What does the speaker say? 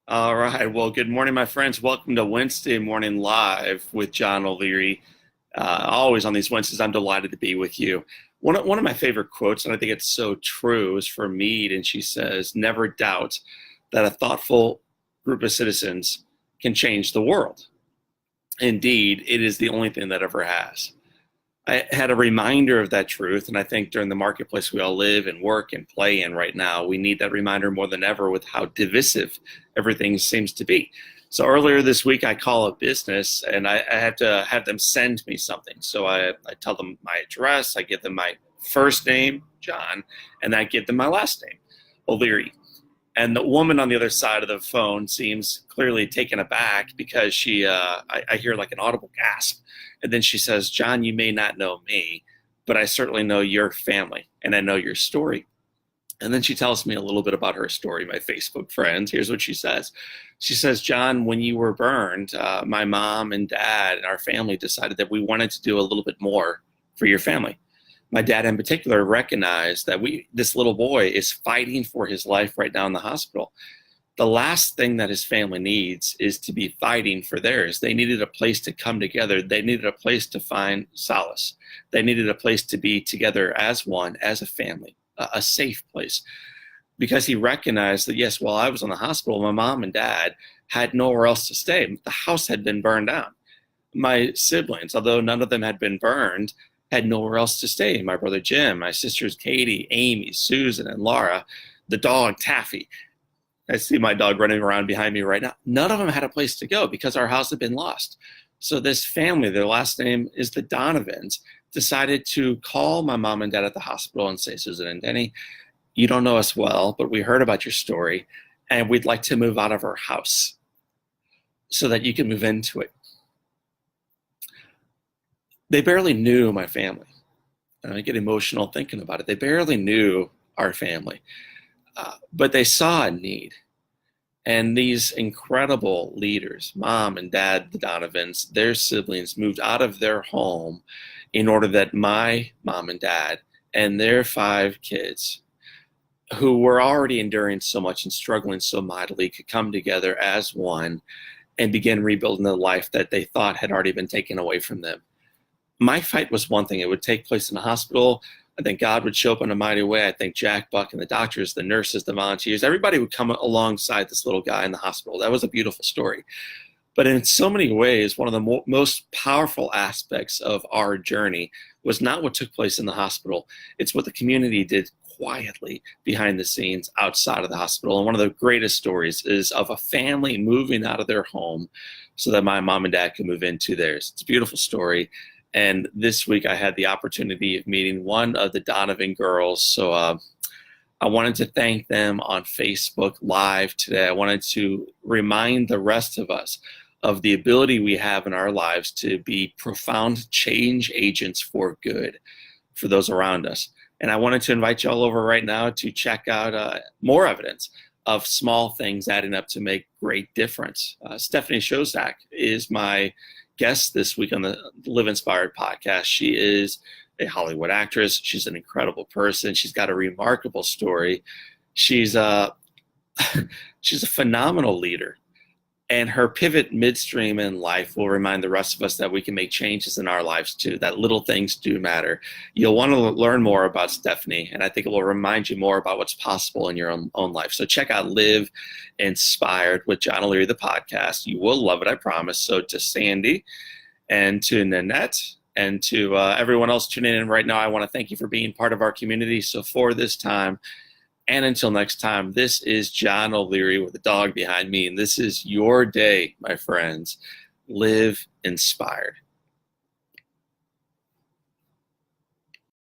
All right. Well, good morning, my friends. Welcome to Wednesday Morning Live with John O'Leary. Always on these Wednesdays, I'm delighted to be with you. One of my favorite quotes, and I think it's so true, is from Mead, and she says, "Never doubt that a thoughtful group of citizens can change the world. Indeed, it is the only thing that ever has." I had a reminder of that truth, and I think during the marketplace we all live and work and play in right now, we need that reminder more than ever with how divisive everything seems to be. So earlier this week, I call a business and I had to have them send me something. So I tell them my address, I give them my first name, John, and I give them my last name, O'Leary. And the woman on the other side of the phone seems clearly taken aback because I hear like an audible gasp. And then she says, "John, you may not know me, but I certainly know your family and I know your story." And then she tells me a little bit about her story, my Facebook friends. Here's what she says. She says, "John, when you were burned, my mom and dad and our family decided that we wanted to do a little bit more for your family. My dad in particular recognized that this little boy is fighting for his life right now in the hospital. The last thing that his family needs is to be fighting for theirs. They needed a place to come together. They needed a place to find solace. They needed a place to be together as one, as a family, a safe place." Because he recognized that, yes, while I was in the hospital, my mom and dad had nowhere else to stay. The house had been burned down. My siblings, although none of them had been burned, had nowhere else to stay. My brother Jim, my sisters Katie, Amy, Susan, and Laura, the dog Taffy. I see my dog running around behind me right now. None of them had a place to go because our house had been lost. So this family, their last name is the Donovans, decided to call my mom and dad at the hospital and say, "Susan and Denny, you don't know us well, but we heard about your story, and we'd like to move out of our house so that you can move into it." They barely knew my family. And I get emotional thinking about it. They barely knew our family, but they saw a need. And these incredible leaders, mom and dad, the Donovans, their siblings moved out of their home in order that my mom and dad and their five kids, who were already enduring so much and struggling so mightily, could come together as one and begin rebuilding the life that they thought had already been taken away from them. My fight was one thing. It would take place in a hospital. I think God would show up in a mighty way. I think Jack Buck and the doctors, the nurses, the volunteers, everybody would come alongside this little guy in the hospital. That was a beautiful story. But in so many ways, one of the most powerful aspects of our journey was not what took place in the hospital. It's what the community did quietly behind the scenes outside of the hospital. And one of the greatest stories is of a family moving out of their home so that my mom and dad could move into theirs. It's a beautiful story. And this week I had the opportunity of meeting one of the Donovan girls. So I wanted to thank them on Facebook Live today. I wanted to remind the rest of us of the ability we have in our lives to be profound change agents for good for those around us. And I wanted to invite you all over right now to check out more evidence of small things adding up to make great difference. Stephanie Shozak is my guest this week on the Live Inspired podcast. She is a Hollywood actress. She's an incredible person. She's got a remarkable story. She's a she's a phenomenal leader. And her pivot midstream in life will remind the rest of us that we can make changes in our lives too, that little things do matter. You'll want to learn more about Stephanie, and I think it will remind you more about what's possible in your own life. So check out Live Inspired with John O'Leary, the podcast. You will love it, I promise. So to Sandy and to Nanette and to everyone else tuning in right now, I want to thank you for being part of our community. So for this time, and until next time, this is John O'Leary with a dog behind me, and this is your day, my friends. Live inspired.